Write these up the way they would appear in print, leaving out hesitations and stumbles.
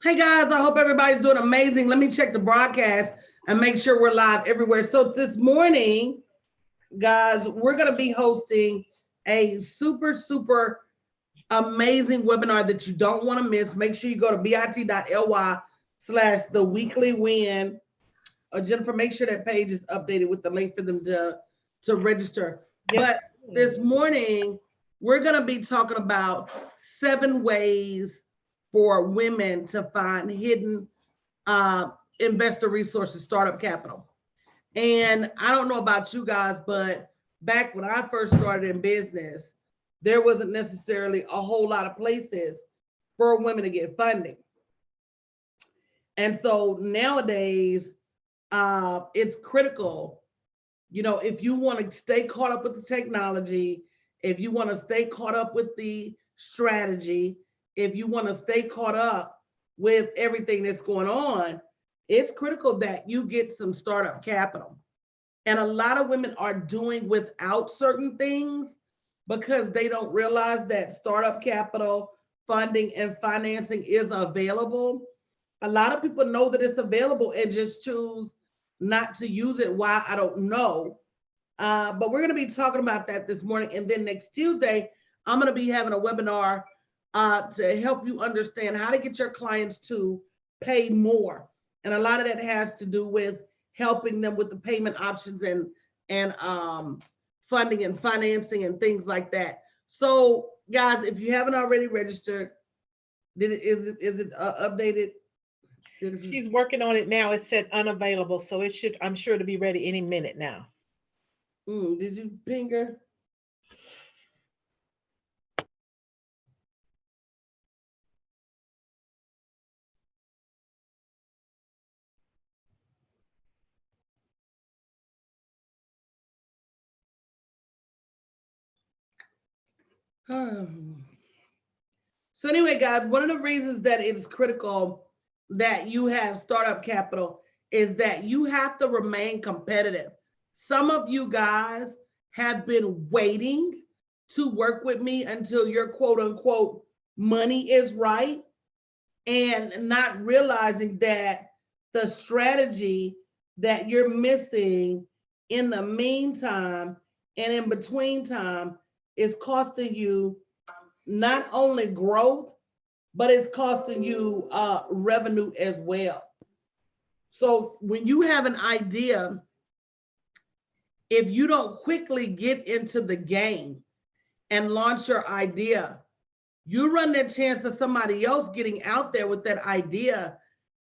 Hey guys, I hope everybody's doing amazing. Let me check the broadcast and make sure we're live everywhere. So this morning, guys, we're going to be hosting a super amazing webinar that you don't want to miss. Make sure you go to bit.ly/the weekly win. Jennifer, make sure that page is updated with the link for them to register. Yes. But this morning, we're going to be talking about 7 ways for women to find hidden investor resources, startup capital. And I don't know about you guys, but back when I first started in business, there wasn't necessarily a whole lot of places for women to get funding. And so nowadays, it's critical, if you want to stay caught up with the technology, if you want to stay caught up with the strategy, if you want to stay caught up with everything that's going on, it's critical that you get some startup capital. And a lot of women are doing without certain things because they don't realize that startup capital funding and financing is available. A lot of people know that it's available and just choose not to use it. Why? I don't know. But we're going to be talking about that this morning. And then next Tuesday, I'm going to be having a webinar to help you understand how to get your clients to pay more. And a lot of that has to do with helping them with the payment options and funding and financing and things like that. So guys, if you haven't already registered, is it updated? She's working on it now. It said unavailable, so it should, I'm sure, to be ready any minute now. Did you ping her? So anyway, guys, one of the reasons that it's critical that you have startup capital is that you have to remain competitive. Some of you guys have been waiting to work with me until your quote unquote money is right and not realizing that the strategy that you're missing in the meantime and in between time is costing you not only growth, but it's costing you revenue as well. So when you have an idea, if you don't quickly get into the game and launch your idea, you run that chance of somebody else getting out there with that idea.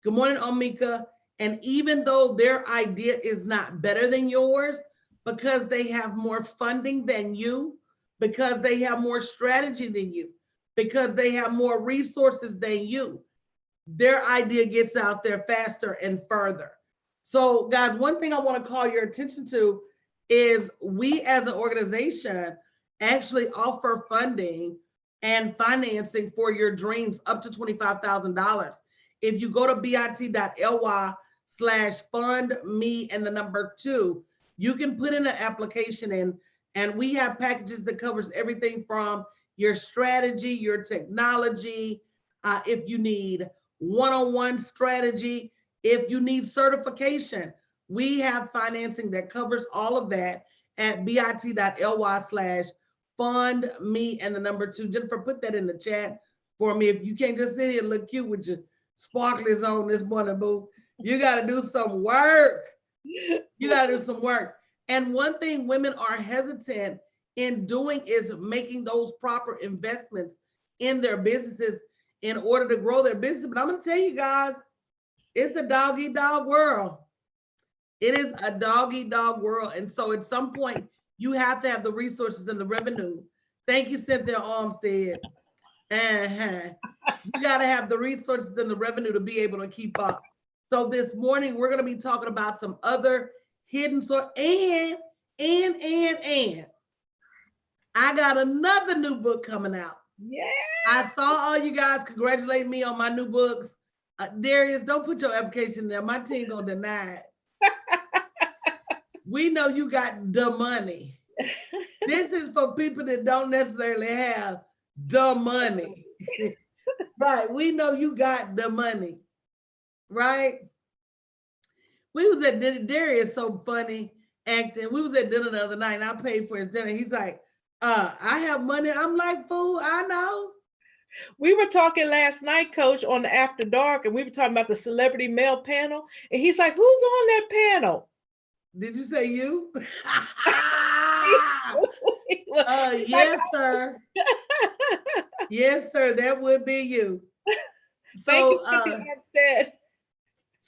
Good morning, Omika. And even though their idea is not better than yours, because they have more funding than you, because they have more strategy than you, because they have more resources than you, their idea gets out there faster and further. So guys, one thing I want to call your attention to is we as an organization actually offer funding and financing for your dreams up to $25,000. If you go to bit.ly/fund me and the number 2, you can put in an application in, and we have packages that covers everything from your strategy, your technology, if you need one-on-one strategy, if you need certification, we have financing that covers all of that at bit.ly/fund me and the number 2. Jennifer, put that in the chat for me. If you can't just sit here and look cute with your sparklers on this morning, boo, you got to do some work. You got to do some work. And one thing women are hesitant in doing is making those proper investments in their businesses in order to grow their business. But I'm going to tell you guys, it's a dog-eat-dog world. It is a dog-eat-dog world. And so at some point, you have to have the resources and the revenue. Thank you, Cynthia Armstead. You got to have the resources and the revenue to be able to keep up. So this morning, we're going to be talking about some other hidden source. And I got another new book coming out. Yeah. I saw all you guys congratulate me on my new books. Darius, don't put your application there. My team gonna deny it. We know you got the money. This is for people that don't necessarily have the money. Right. We know you got the money, right? We was at dinner. Darius so funny acting. We was at dinner the other night and I paid for his dinner. He's like, I have money. I'm like, fool, I know. We were talking last night, Coach, on the After Dark, and we were talking about the celebrity male panel. And he's like, who's on that panel? Did you say you? Like, yes, sir. Yes, sir. That would be you. thank you So for the instead.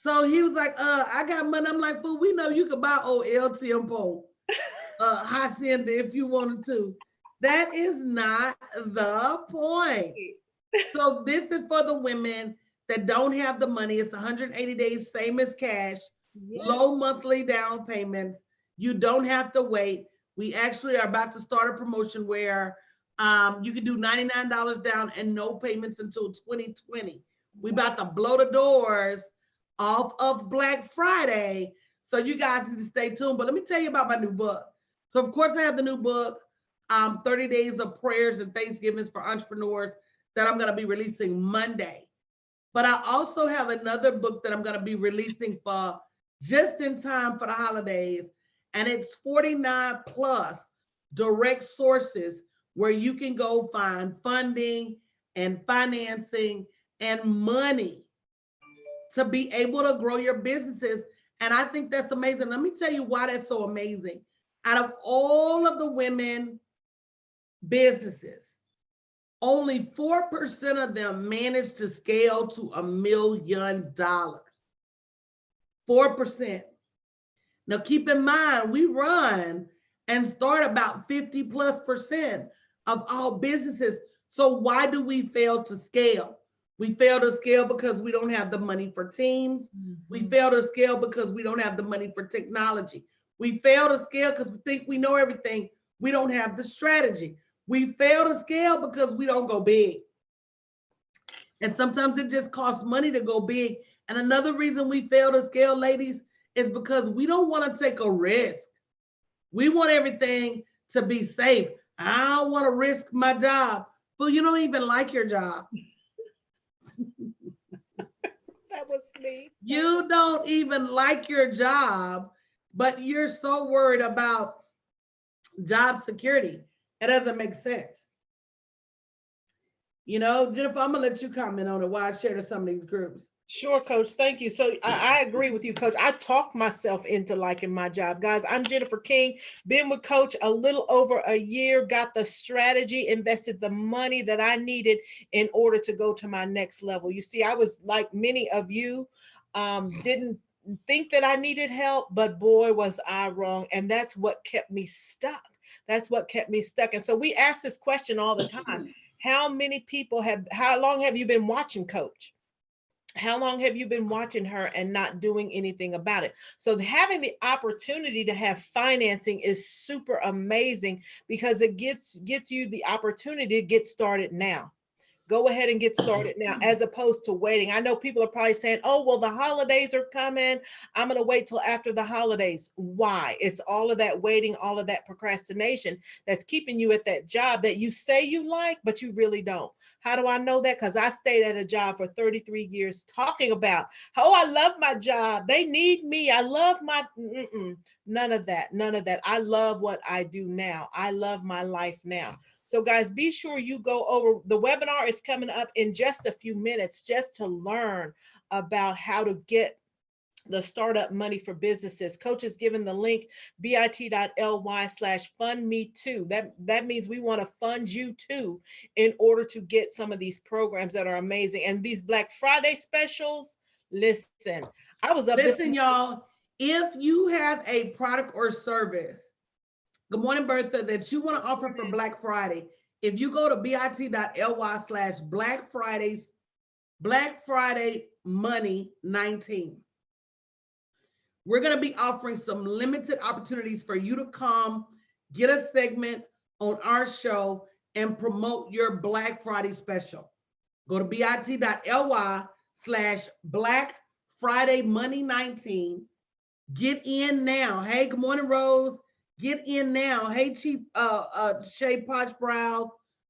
so he was like, I got money. I'm like, fool, we know you could buy old El Tiempo, Hacienda if you wanted to. That is not the point. So this is for the women that don't have the money. It's 180 days, same as cash, low monthly down payments. You don't have to wait. We actually are about to start a promotion where you can do $99 down and no payments until 2020. We about to blow the doors off of Black Friday. So you guys need to stay tuned. But let me tell you about my new book. So of course I have the new book, 30 Days of Prayers and Thanksgivings for Entrepreneurs, that I'm going to be releasing Monday. But I also have another book that I'm going to be releasing for just in time for the holidays. And it's 49 plus direct sources where you can go find funding and financing and money to be able to grow your businesses. And I think that's amazing. Let me tell you why that's so amazing. Out of all of the women businesses, only 4% of them managed to scale to $1 million. 4%. Now keep in mind, we run and start about 50+% of all businesses. So why do we fail to scale? We fail to scale because we don't have the money for teams. We fail to scale because we don't have the money for technology. We fail to scale because we think we know everything. We don't have the strategy. We fail to scale because we don't go big. And sometimes it just costs money to go big. And another reason we fail to scale, ladies, is because we don't want to take a risk. We want everything to be safe. I don't want to risk my job. But you don't even like your job. That was me. You don't even like your job, but you're so worried about job security. It doesn't make sense. You know, Jennifer, I'm gonna let you comment on it while I share to some of these groups. Sure, Coach. Thank you. So I agree with you, Coach. I talked myself into liking my job. Guys, I'm Jennifer King, been with Coach a little over a year, got the strategy, invested the money that I needed in order to go to my next level. You see, I was like many of you, didn't think that I needed help, but boy, was I wrong. And that's what kept me stuck. That's what kept me stuck. And so we ask this question all the time. How long have you been watching Coach? How long have you been watching her and not doing anything about it? So having the opportunity to have financing is super amazing because it gets you the opportunity to get started now. Go ahead and get started now, as opposed to waiting. I know people are probably saying, oh, well, the holidays are coming. I'm going to wait till after the holidays. Why? It's all of that waiting, all of that procrastination that's keeping you at that job that you say you like, but you really don't. How do I know that? Because I stayed at a job for 33 years talking about, oh, I love my job. They need me. I love my, none of that. None of that. I love what I do now. I love my life now. So guys, be sure you go over, the webinar is coming up in just a few minutes just to learn about how to get the startup money for businesses. Coach has given the link bit.ly/fundme2. That means we want to fund you too in order to get some of these programs that are amazing. And these Black Friday specials, listen, I was up. Listen, y'all, if you have a product or service, good morning, Bertha, that you want to offer for Black Friday, if you go to bit.ly/Black Friday Money 19, we're going to be offering some limited opportunities for you to come get a segment on our show and promote your Black Friday special. Go to bit.ly/Black Friday Money 19. Get in now. Hey, good morning, Rose. Get in now. Hey, Chief Shay Posh Brows,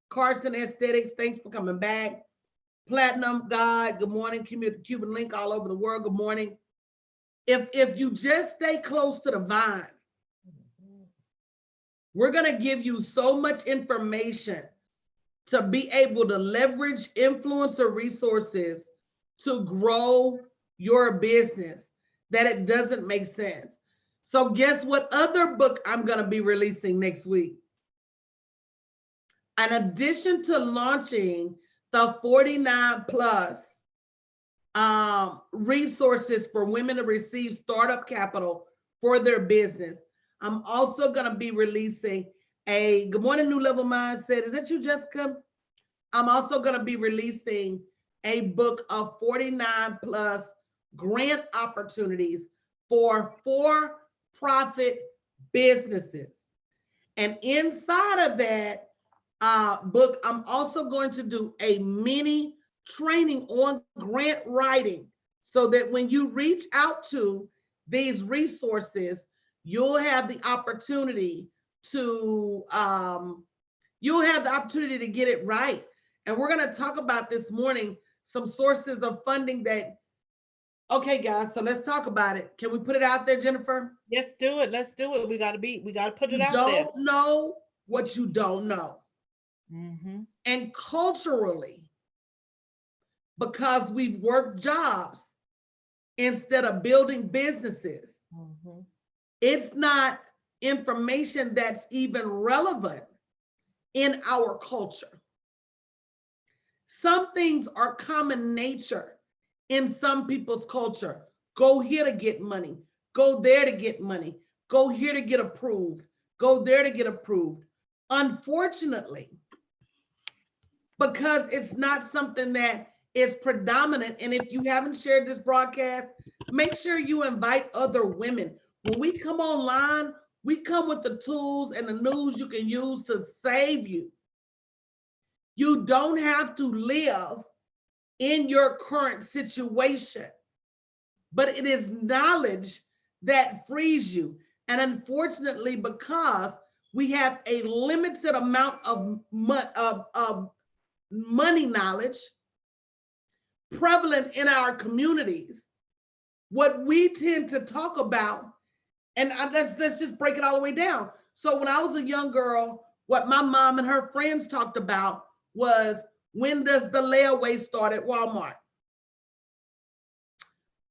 Carson Aesthetics, thanks for coming back. Platinum God, good morning. Cuban Link all over the world, good morning. If you just stay close to the vine, we're going to give you so much information to be able to leverage influencer resources to grow your business that it doesn't make sense. So guess what other book I'm going to be releasing next week? In addition to launching the 49 plus resources for women to receive startup capital for their business, I'm also going to be releasing a Good Morning New Level Mindset. Is that you, Jessica? I'm also going to be releasing a book of 49 plus grant opportunities for for-profit businesses. And inside of that book, I'm also going to do a mini training on grant writing so that when you reach out to these resources, you'll have the opportunity to get it right. And we're going to talk about this morning some sources of funding that, okay, guys, so let's talk about it. Can we put it out there, Jennifer? Let's do it. Let's do it. We got to put it out there. You don't know what you don't know. Mm-hmm. And culturally, because we've worked jobs instead of building businesses, mm-hmm. It's not information that's even relevant in our culture. Some things are common nature in some people's culture. Go here to get money. Go there to get money. Go here to get approved. Go there to get approved. Unfortunately, because it's not something that is predominant, and if you haven't shared this broadcast, make sure you invite other women. When we come online, we come with the tools and the news you can use to save you. You don't have to live in your current situation, but it is knowledge that frees you. And unfortunately, because we have a limited amount of money knowledge prevalent in our communities, what we tend to talk about, and let's just break it all the way down. So when I was a young girl, what my mom and her friends talked about was, when does the layaway start at Walmart?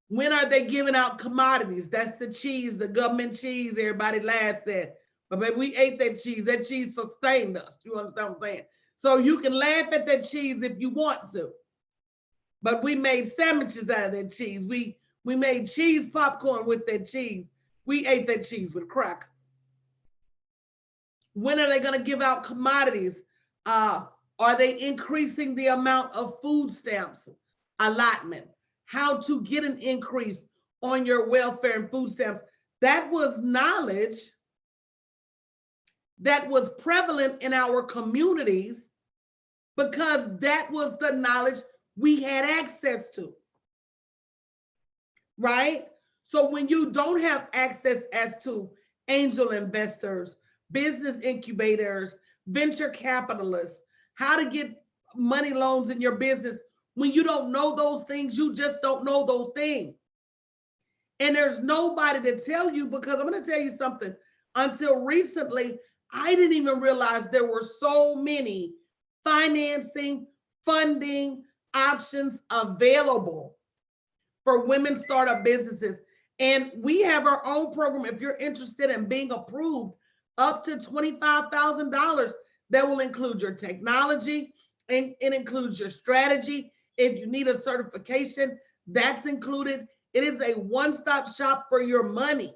When are they giving out commodities? That's the cheese, the government cheese, everybody laughs at. But baby, we ate that cheese. That cheese sustained us. You understand what I'm saying? So you can laugh at that cheese if you want to. But we made sandwiches out of that cheese. We made cheese popcorn with that cheese. We ate that cheese with crackers. When are they going to give out commodities? Are they increasing the amount of food stamps allotment? How to get an increase on your welfare and food stamps? That was knowledge that was prevalent in our communities because that was the knowledge we had access to, right? So when you don't have access as to angel investors, business incubators, venture capitalists, how to get money loans in your business, when you don't know those things, you just don't know those things. And there's nobody to tell you, because I'm going to tell you something. Until recently, I didn't even realize there were so many financing, funding options available for women startup businesses. And we have our own program. If you're interested in being approved, up to $25,000, that will include your technology, and it includes your strategy. If you need a certification, that's included. It is a one-stop shop for your money.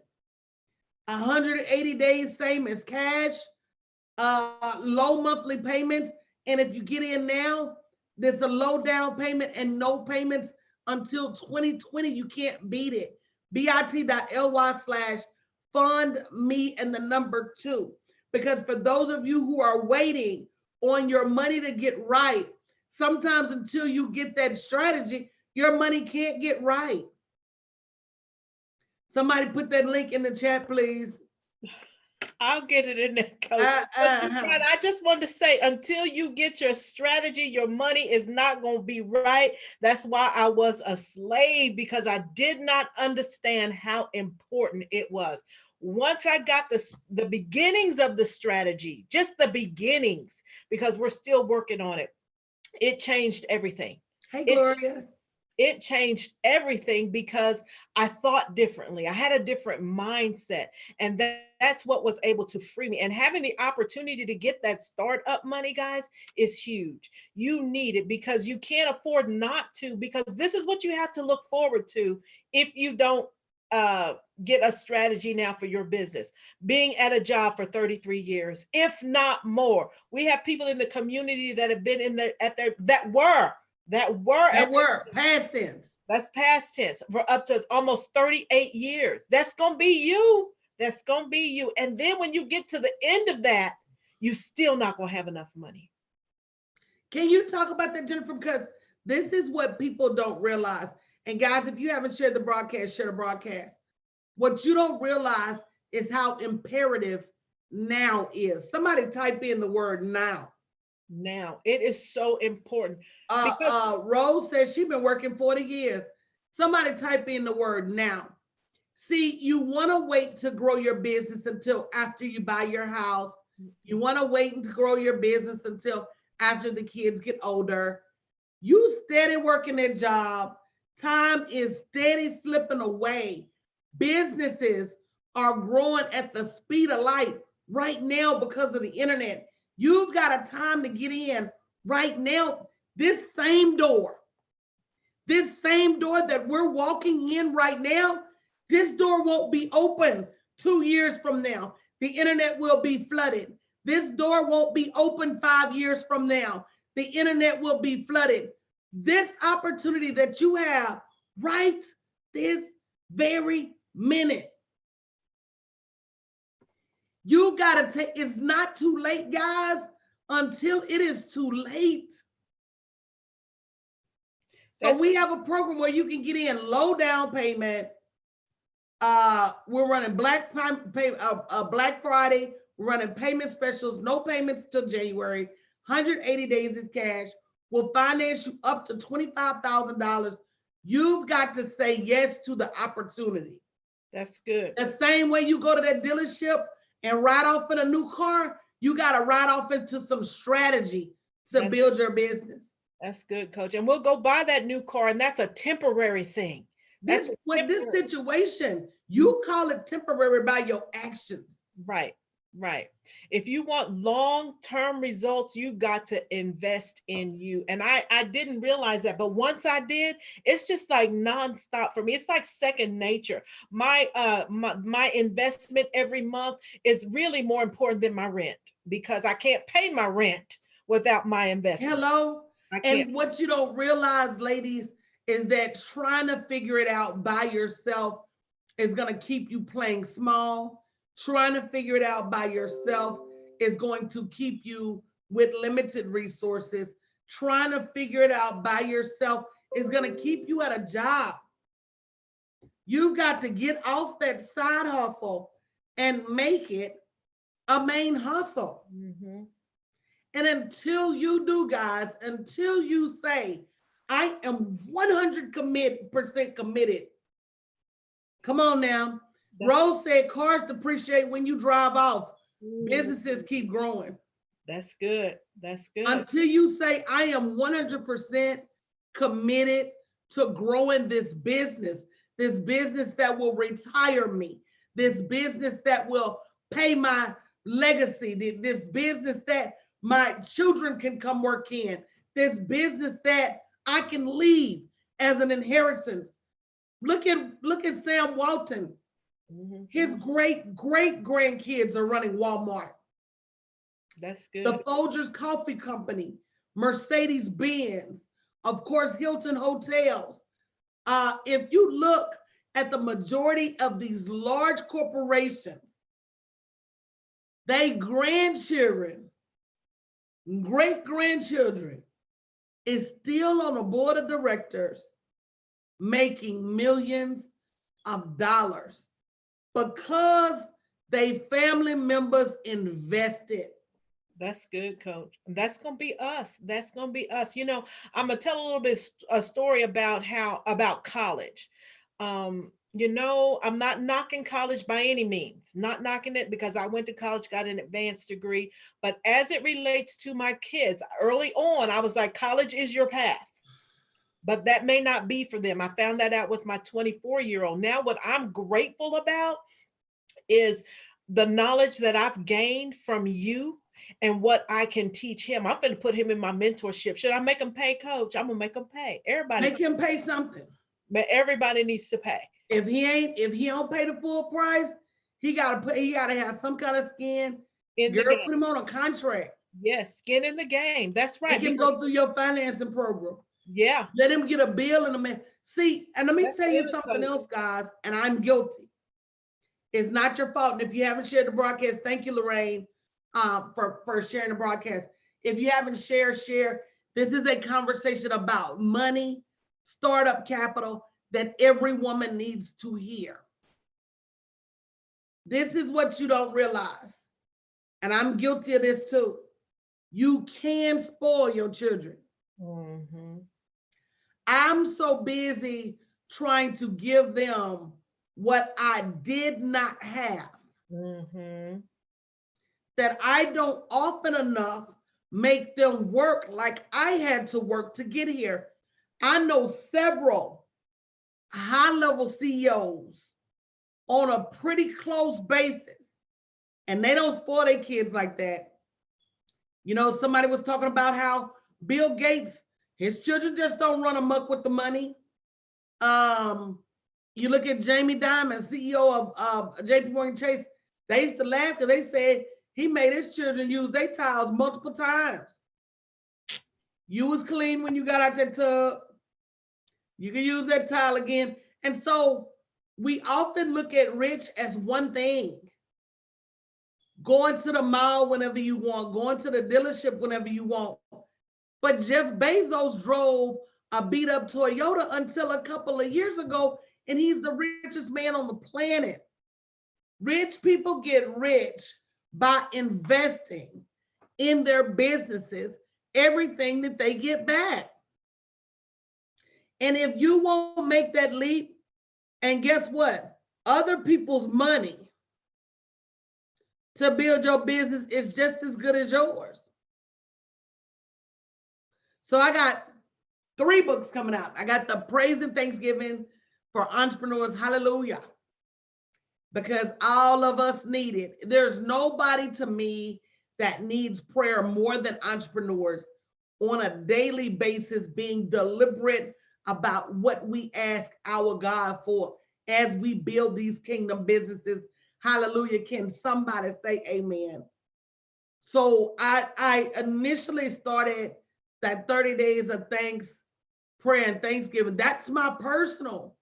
180 days, same as cash, low monthly payments. And if you get in now, there's a low down payment and no payments until 2020. You can't beat it. bit.ly/fund me and the number 2. Because for those of you who are waiting on your money to get right, sometimes until you get that strategy, your money can't get right. Somebody put that link in the chat, please. I'll get it in there, coach. Uh, But uh, Brian, I just wanted to say, until you get your strategy, your money is not going to be right. That's why I was a slave, because I did not understand how important it was. Once I got the beginnings of the strategy, just the beginnings, because we're still working on it, it changed everything. hey, It Gloria. it changed everything because I thought differently. I had a different mindset. And that's what was able to free me. And having the opportunity to get that startup money, guys, is huge. You need it because you can't afford not to, because this is what you have to look forward to if you don't get a strategy now for your business. Being at a job for 33 years, if not more. We have people in the community that have been in there that were That were past tense. that's past tense, for up to almost 38 years. That's going to be you. That's going to be you. And then when you get to the end of that, you still not going to have enough money. Can you talk about that, Jennifer? Because this is what people don't realize. And guys, if you haven't shared the broadcast, share the broadcast. What you don't realize is how imperative now is. Somebody type in the word now. Now, it is so important. Because Rose says she's been working 40 years. Somebody type in the word now. See, you want to wait to grow your business until after you buy your house. You want to wait to grow your business until after the kids get older. You steady working that job. Time is steady slipping away. Businesses are growing at the speed of light right now because of the internet. You've got a time to get in right now. This same door that we're walking in right now, this door won't be open 2 years from now. The internet will be flooded. This door won't be open 5 years from now. The internet will be flooded. This opportunity that you have right this very minute, you gotta take, it's not too late, guys, until it is too late. So we have a program where you can get in low down payment. We're running Black Friday. We're running payment specials, no payments till January. 180 days is cash. We'll finance you up to $25,000. You've got to say yes to the opportunity. That's good. The same way you go to that dealership and ride off in a new car, you got to ride off into some strategy to build your business. That's good, coach. And we'll go buy that new car, and that's a temporary thing. This situation, you call it temporary by your actions. Right. If you want long-term results, you got to invest in you. And I didn't realize that, but once I did, it's just like nonstop for me. It's like second nature. My investment every month is really more important than my rent, because I can't pay my rent without my investment. Hello. And what you don't realize, ladies, is that trying to figure it out by yourself is going to keep you playing small. Trying to figure it out by yourself is going to keep you with limited resources. Trying to figure it out by yourself is going to keep you at a job. You've got to get off that side hustle and make it a main hustle. Mm-hmm. And until you do, guys, until you say, I am 100% committed. Come on now. Rose said cars depreciate when you drive off. Businesses keep growing. That's good. That's good. Until you say, I am 100% committed to growing this business that will retire me, this business that will pay my legacy, this business that my children can come work in, this business that I can leave as an inheritance. Look at Sam Walton. Mm-hmm. His great grandkids are running Walmart. That's good. The Folgers Coffee Company, Mercedes-Benz, of course, Hilton Hotels. If you look at the majority of these large corporations, they grandchildren, great-grandchildren is still on the board of directors making millions of dollars because they family members invested. That's good, coach. That's gonna be us. That's gonna be us. You know, I'm gonna tell a little bit a story about about college. You know, I'm not knocking college by any means, not knocking it because I went to college, got an advanced degree. But as it relates to my kids, early on, I was like, college is your path. But that may not be for them. I found that out with my 24-year-old. Now, what I'm grateful about is the knowledge that I've gained from you and what I can teach him. I'm going to put him in my mentorship. Should I make him pay, coach? I'm going to make him pay. Everybody. Make him pay something. But everybody needs to pay. If he don't pay the full price, he gotta have some kind of skin. Girl, put him on a contract. Yes, skin in the game. That's right. He can go through your financing program. Yeah. Let him get a bill in a minute. See, and let me tell you something else, guys, and I'm guilty. It's not your fault. And if you haven't shared the broadcast, thank you, Lorraine, for sharing the broadcast. If you haven't shared, share. This is a conversation about money, startup capital that every woman needs to hear. This is what you don't realize. And I'm guilty of this too. You can spoil your children. Mm-hmm. I'm so busy trying to give them what I did not have, mm-hmm, that I don't often enough make them work like I had to work to get here. I know several high-level CEOs on a pretty close basis, and they don't spoil their kids like that. You know, somebody was talking about how Bill Gates, his children just don't run amok with the money. You look at Jamie Dimon, CEO of JP Morgan Chase, they used to laugh because they said he made his children use their towels multiple times. You was clean when you got out that tub. You can use that towel again. And so we often look at rich as one thing. Going to the mall whenever you want, going to the dealership whenever you want. But Jeff Bezos drove a beat up Toyota until a couple of years ago, and he's the richest man on the planet. Rich people get rich by investing in their businesses, everything that they get back. And if you won't make that leap, and guess what? Other people's money to build your business is just as good as yours. So I got 3 books coming out. I got the Praise and Thanksgiving for Entrepreneurs. Hallelujah. Because all of us need it. There's nobody to me that needs prayer more than entrepreneurs on a daily basis, being deliberate about what we ask our God for as we build these kingdom businesses. Hallelujah. Can somebody say amen? So I initially started that 30 days of prayer and thanksgiving. That's my personal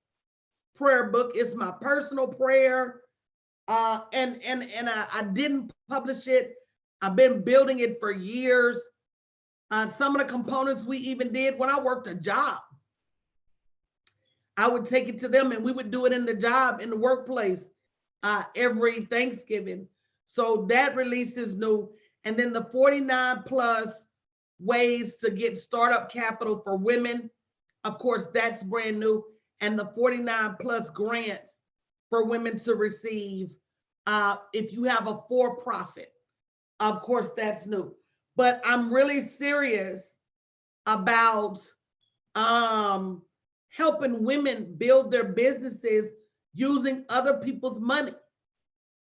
prayer book. It's my personal prayer. And I didn't publish it. I've been building it for years. Some of the components we even did when I worked a job. I would take it to them and we would do it in the job, in the workplace, every Thanksgiving. So that release is new. And then the 49 plus ways to get startup capital for women. Of course, that's brand new. And the 49 plus grants for women to receive if you have a for-profit. Of course, that's new. But I'm really serious about helping women build their businesses using other people's money.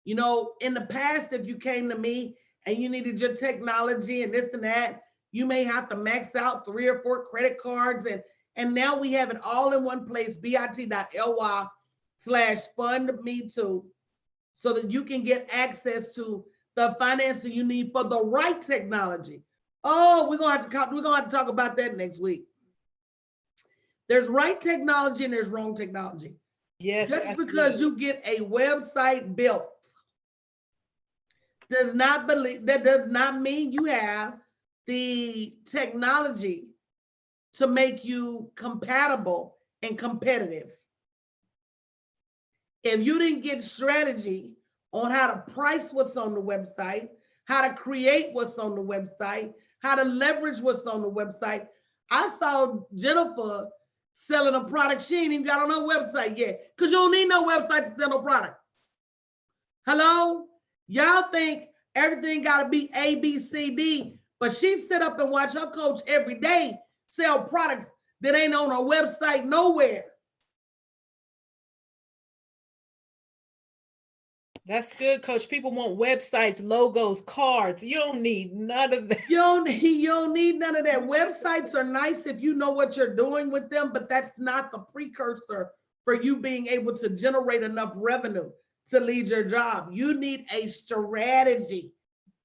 You know, in the past, if you came to me and you needed your technology and this and that, you may have to max out 3 or 4 credit cards. And now we have it all in one place, bit.ly/fundmetoo, so that you can get access to the financing you need for the right technology. Oh, we're gonna have to talk about that next week. There's right technology and there's wrong technology. Yes. Just because you get a website built does not mean you have the technology to make you compatible and competitive. If you didn't get strategy on how to price what's on the website, how to create what's on the website, how to leverage what's on the website. I saw Jennifer selling a product she ain't even got on her website yet, because you don't need no website to sell no product. Hello? Y'all think everything got to be A, B, C, D, but she sit up and watch her coach every day sell products that ain't on her website nowhere. That's good, Coach. People want websites, logos, cards. You don't need none of that. You don't need none of that. Websites are nice if you know what you're doing with them, but that's not the precursor for you being able to generate enough revenue to lead your job. You need a strategy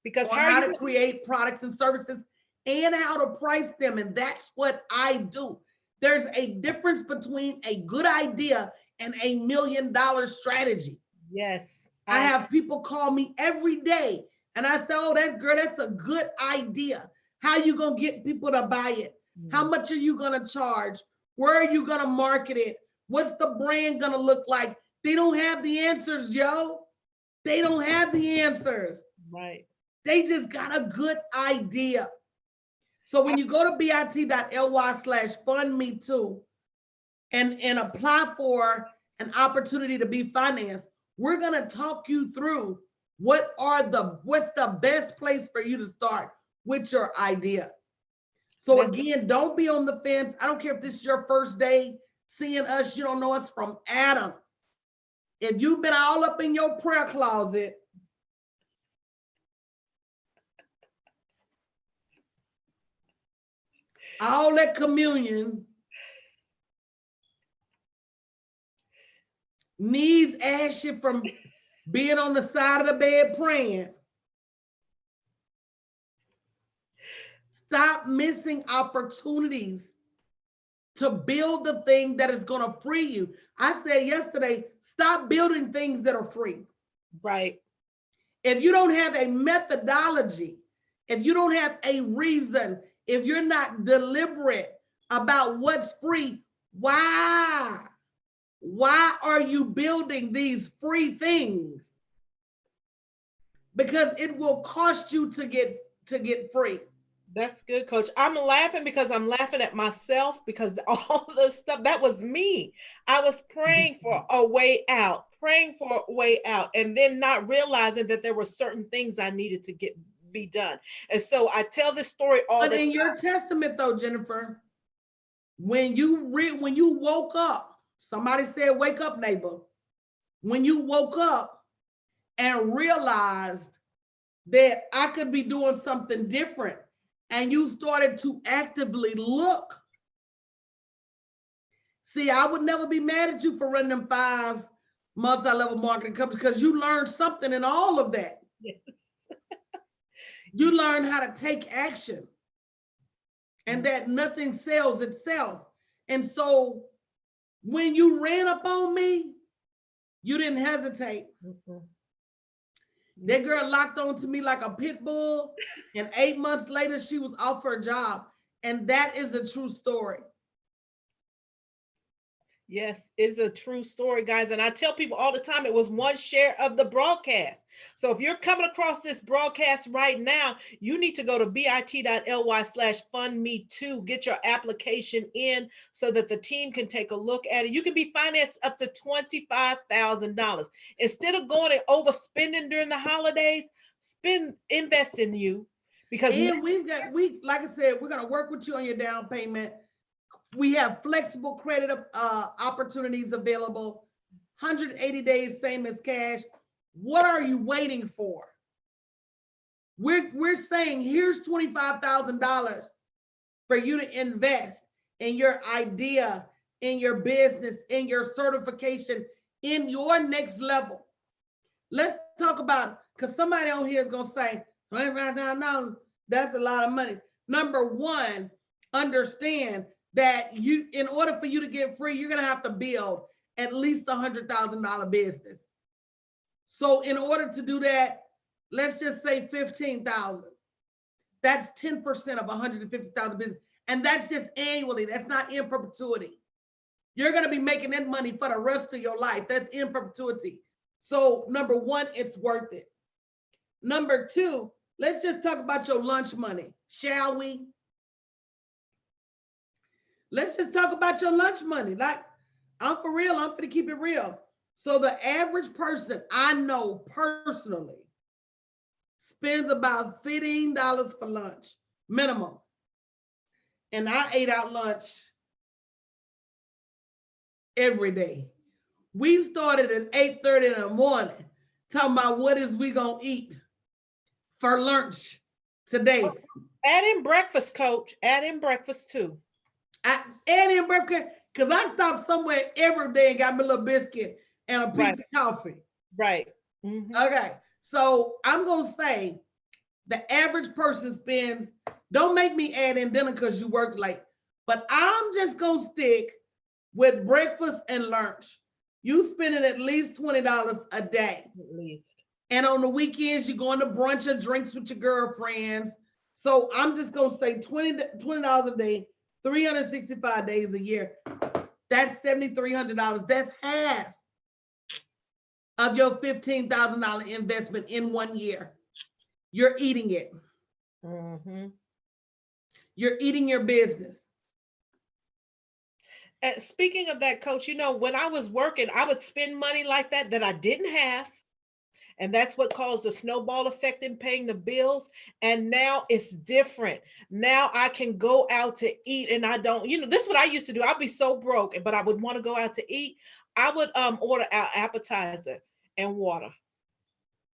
Because on how to create products and services and how to price them. And that's what I do. There's a difference between a good idea and $1 million strategy. Yes. I have people call me every day and I say, oh, that's a good idea. How you going to get people to buy it? How much are you going to charge? Where are you going to market it? What's the brand going to look like? They don't have the answers, yo. They don't have the answers. Right. They just got a good idea. So when you go to bit.ly/fundme2 and apply for an opportunity to be financed, we're going to talk you through what's the best place for you to start with your idea. So again, don't be on the fence. I don't care if this is your first day seeing us, you don't know us from Adam. If you've been all up in your prayer closet, all that communion, knees ashy from being on the side of the bed praying, stop missing opportunities to build the thing that is going to free you. I said yesterday, stop building things that are free. Right. If you don't have a methodology, if you don't have a reason, if you're not deliberate about what's free, why are you building these free things? Because it will cost you to get free. That's good, Coach. I'm laughing because I'm laughing at myself, because all the stuff, that was me. I was praying for a way out, and then not realizing that there were certain things I needed to be done. And so I tell this story all the time. But in your testament though, Jennifer, when you woke up, somebody said, wake up, neighbor. When you woke up and realized that I could be doing something different, and you started to actively look. See, I would never be mad at you for running them 5 multi-level marketing companies, because you learned something in all of that. Yes. You learned how to take action, and that nothing sells itself. And so when you ran up on me, you didn't hesitate. That girl locked on to me like a pit bull, and 8 months later, she was off her job. And that is a true story. Yes, it's a true story, guys. And I tell people all the time, it was one share of the broadcast. So if you're coming across this broadcast right now, you need to go to bit.ly/fundme2, get your application in so that the team can take a look at it. You can be financed up to $25,000. Instead of going and overspending during the holidays, invest in you. Because like I said, we're going to work with you on your down payment. We have flexible credit opportunities available, 180 days, same as cash. What are you waiting for? We're saying here's $25,000 for you to invest in your idea, in your business, in your certification, in your next level. Let's talk about, because somebody on here is going to say, $25,000, that's a lot of money. Number one, understand that in order for you to get free, you're going to have to build at least $100,000 business. So in order to do that, let's just say 15,000. That's 10% of 150,000 business. And that's just annually. That's not in perpetuity. You're going to be making that money for the rest of your life. That's in perpetuity. So number one, it's worth it. Number two, let's just talk about your lunch money, shall we? Let's just talk about your lunch money. Like, I'm for real, I'm gonna keep it real. So the average person I know personally spends about $15 for lunch, minimum. And I ate out lunch every day. We started at 8:30 in the morning talking about what is we gonna eat for lunch today. Add in breakfast, coach. Add in breakfast too. I add in breakfast because I stopped somewhere every day and got me a little biscuit and a piece of coffee. Right. Mm-hmm. Okay. So I'm gonna say the average person spends, don't make me add in dinner because you work late, but I'm just gonna stick with breakfast and lunch. You spending at least $20 a day. At least. And on the weekends, you're going to brunch or drinks with your girlfriends. So I'm just gonna say $20 a day, 365 days a year. That's $7,300. That's half of your $15,000 investment in 1 year. You're eating it. Mm-hmm. You're eating your business. And speaking of that, coach, you know, when I was working, I would spend money like that I didn't have. And that's what caused the snowball effect in paying the bills. And now it's different. Now I can go out to eat and I don't, you know, this is what I used to do. I'd be so broke, but I would want to go out to eat. I would order our appetizer and water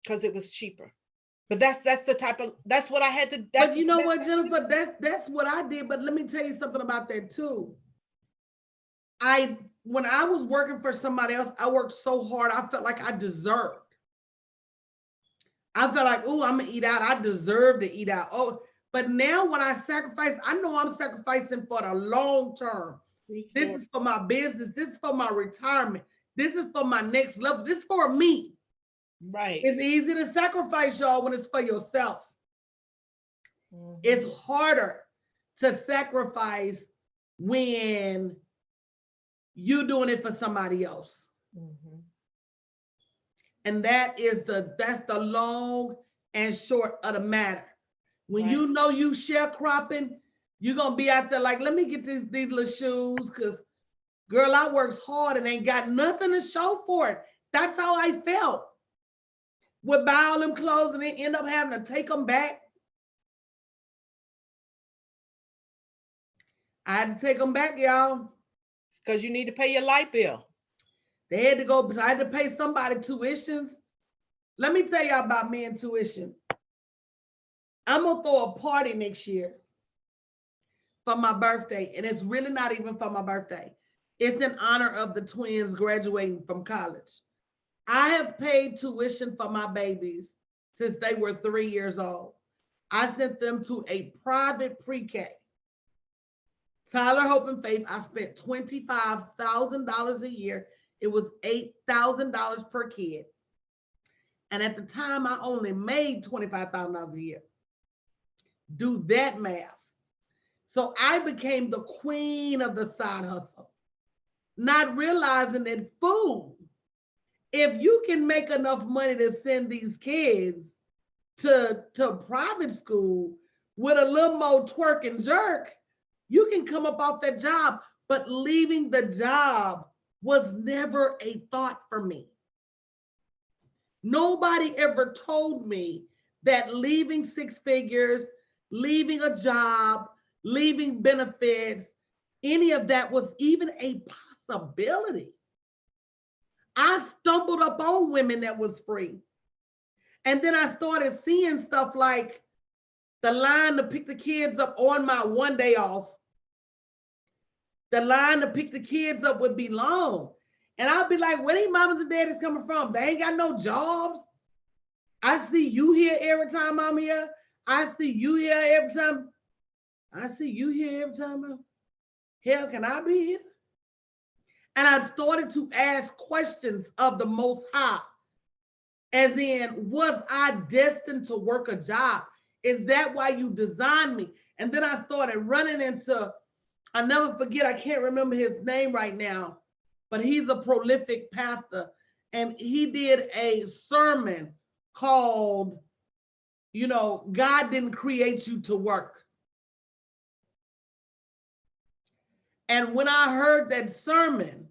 because it was cheaper. But that's the type of, that's what I had to. But you know what, Jennifer, that's what I did. But let me tell you something about that too. When I was working for somebody else, I worked so hard, I felt like I deserved. I felt like, oh, I'm gonna eat out. I deserve to eat out. Oh, but now when I sacrifice, I know I'm sacrificing for the long term. This is for my business. This is for my retirement. This is for my next level. This is for me. Right. It's easy to sacrifice, y'all, when it's for yourself. Mm-hmm. It's harder to sacrifice when you're doing it for somebody else. Mm-hmm. And that's the long and short of the matter. When you know you sharecropping, you're gonna be out there like, let me get these little shoes, because girl, I works hard and ain't got nothing to show for it. That's how I felt. Would buy all them clothes and then end up having to take them back. I had to take them back, y'all. It's because you need to pay your light bill. They had to go, I had to pay somebody tuitions. Let me tell y'all about me and tuition. I'm gonna throw a party next year for my birthday, and it's really not even for my birthday. It's in honor of the twins graduating from college. I have paid tuition for my babies since they were 3 years old. I sent them to a private pre-K. Tyler, Hope, and Faith, I spent $25,000 a year. It was $8,000 per kid. And at the time, I only made $25,000 a year. Do that math. So I became the queen of the side hustle, not realizing that food, if you can make enough money to send these kids to private school with a little more twerk and jerk, you can come up off that job. But leaving the job was never a thought for me. Nobody ever told me that leaving six figures, leaving a job, leaving benefits, any of that was even a possibility. I stumbled up on women that was free. And then I started seeing stuff like the line to pick the kids up on my 1 day off. The line to pick the kids up would be long. And I'll be like, where these mamas and daddies coming from? They ain't got no jobs. I see you here every time I'm here. I see you here every time. I see you here every time. Hell, can I be here? And I started to ask questions of the Most High, as in, was I destined to work a job? Is that why you designed me? And then I started running into, I'll never forget, I can't remember his name right now, but he's a prolific pastor. and he did a sermon called, God didn't create you to work. And when I heard that sermon,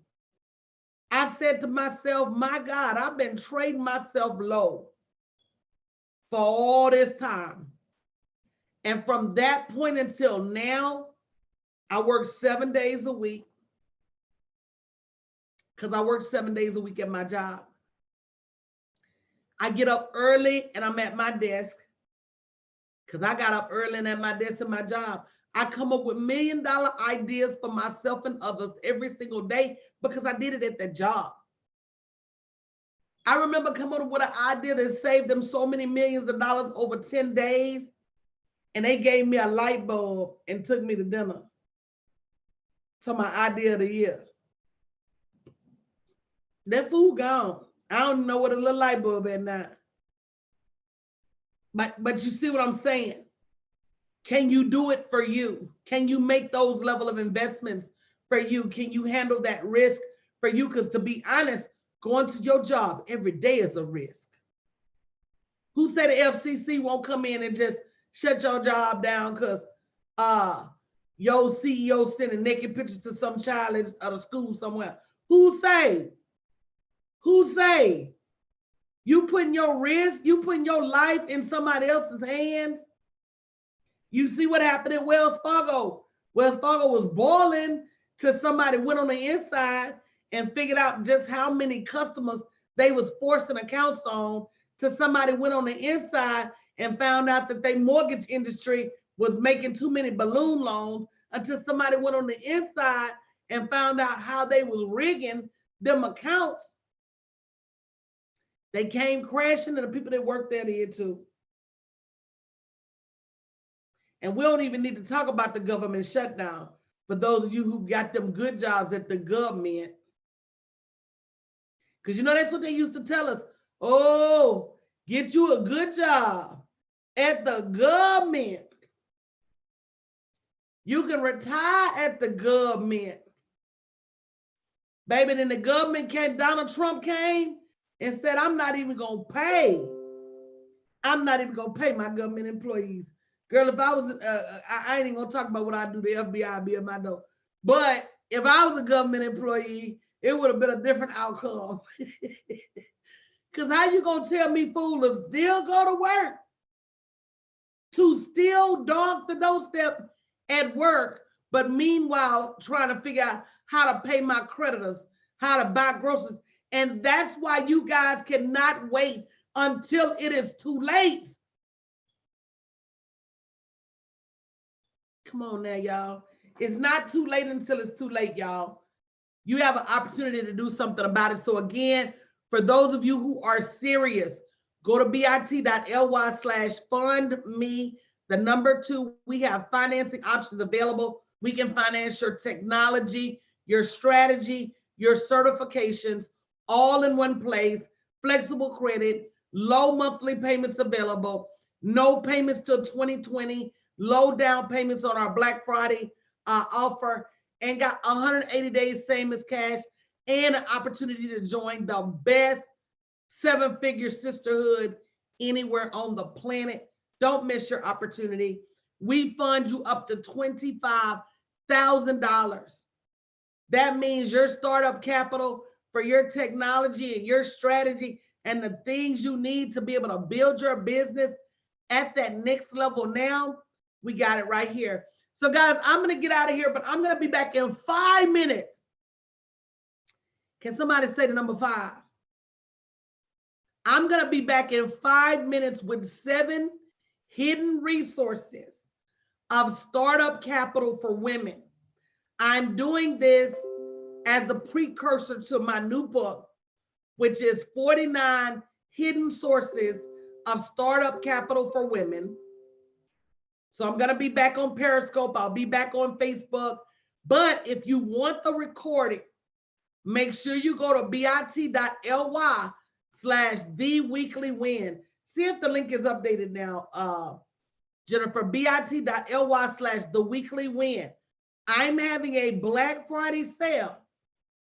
I said to myself, my God, I've been trading myself low for all this time. And from that point until now, I work 7 days a week because I work 7 days a week at my job. I get up early and I'm at my desk because I got up early and at my desk at my job. I come up with $1 million ideas for myself and others every single day because I did it at the job. I remember coming up with an idea that saved them so many millions of dollars over 10 days. And they gave me a light bulb and took me to dinner. So my idea of the year. That food gone. I don't know what a little light bulb at now. But you see what I'm saying? Can you do it for you? Can you make those level of investments for you? Can you handle that risk for you? Because to be honest, going to your job every day is a risk. Who said the FCC won't come in and just shut your job down because your CEO sending naked pictures to some child at a school somewhere? Who say? Who say? You putting your risk, you putting your life in somebody else's hands? You see what happened at Wells Fargo? Wells Fargo was boiling till somebody went on the inside and figured out just how many customers they was forcing accounts on, till somebody went on the inside and found out that their mortgage industry was making too many balloon loans, until somebody went on the inside and found out how they was rigging them accounts. They came crashing, and the people that worked there did too. And we don't even need to talk about the government shutdown for those of you who got them good jobs at the government. Because that's what they used to tell us. Oh, get you a good job at the government. You can retire at the government. Baby, then the government came, Donald Trump came and said, I'm not even going to pay. I'm not even going to pay my government employees. Girl, if I was, I ain't even going to talk about what I do. The FBI be at my door. But if I was a government employee, it would have been a different outcome. Because how you going to tell me, fool, to still go to work? To still dog the doorstep at work, but meanwhile trying to figure out how to pay my creditors, how to buy groceries. And that's why you guys cannot wait until it is too late. Come on now, y'all. It's not too late until it's too late, y'all. You have an opportunity to do something about it. So again, for those of you who are serious, go to bit.ly/fundme, the number 2. We have financing options available. We can finance your technology, your strategy, your certifications, all in one place. Flexible credit, low monthly payments available, no payments till 2020, low down payments on our Black Friday offer, and got 180 days same as cash, and an opportunity to join the best 7-figure sisterhood anywhere on the planet. Don't miss your opportunity. We fund you up to $25,000. That means your startup capital for your technology and your strategy and the things you need to be able to build your business at that next level. Now we got it right here. So guys, I'm going to get out of here, but I'm going to be back in 5 minutes. Can somebody say the number 5? I'm going to be back in 5 minutes with 7 hidden resources of startup capital for women. I'm doing this as the precursor to my new book, which is 49 hidden sources of startup capital for women. So I'm going to be back on Periscope. I'll be back on Facebook. But if you want the recording, make sure you go to bit.ly/theweeklywin. See if the link is updated now, Jennifer. bit.ly/theweeklywin. I'm having a Black Friday sale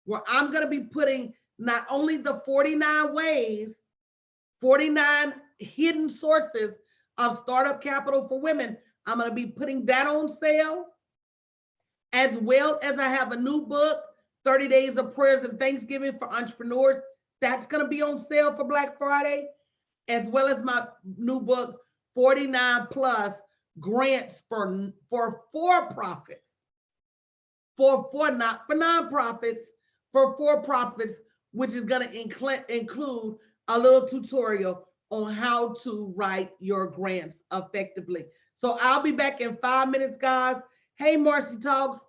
where I'm going to be putting not only the 49 ways, 49 hidden sources of startup capital for women. I'm going to be putting that on sale, as well as I have a new book, 30 Days of Prayers and Thanksgiving for Entrepreneurs. That's going to be on sale for Black Friday, as well as my new book, 49 plus grants for for-profits, not for nonprofits, for for-profits, which is going to include a little tutorial on how to write your grants effectively. So I'll be back in 5 minutes, guys. Hey, Marcy Talks,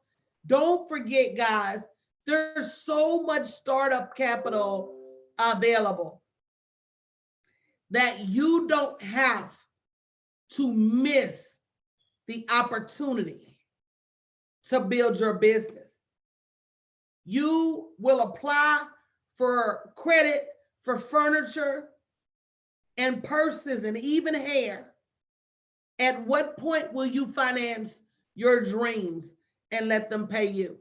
don't forget, guys, there's so much startup capital available that you don't have to miss the opportunity to build your business. You will apply for credit for furniture and purses and even hair. At what point will you finance your dreams and let them pay you?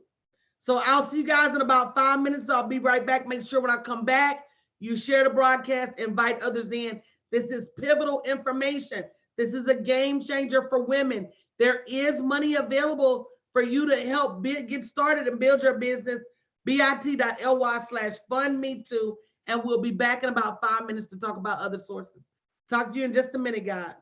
So I'll see you guys in about 5 minutes. I'll be right back. Make sure when I come back, you share the broadcast, invite others in. This is pivotal information. This is a game changer for women. There is money available for you to help get started and build your business. bit.ly/fundme2. And we'll be back in about 5 minutes to talk about other sources. Talk to you in just a minute, guys.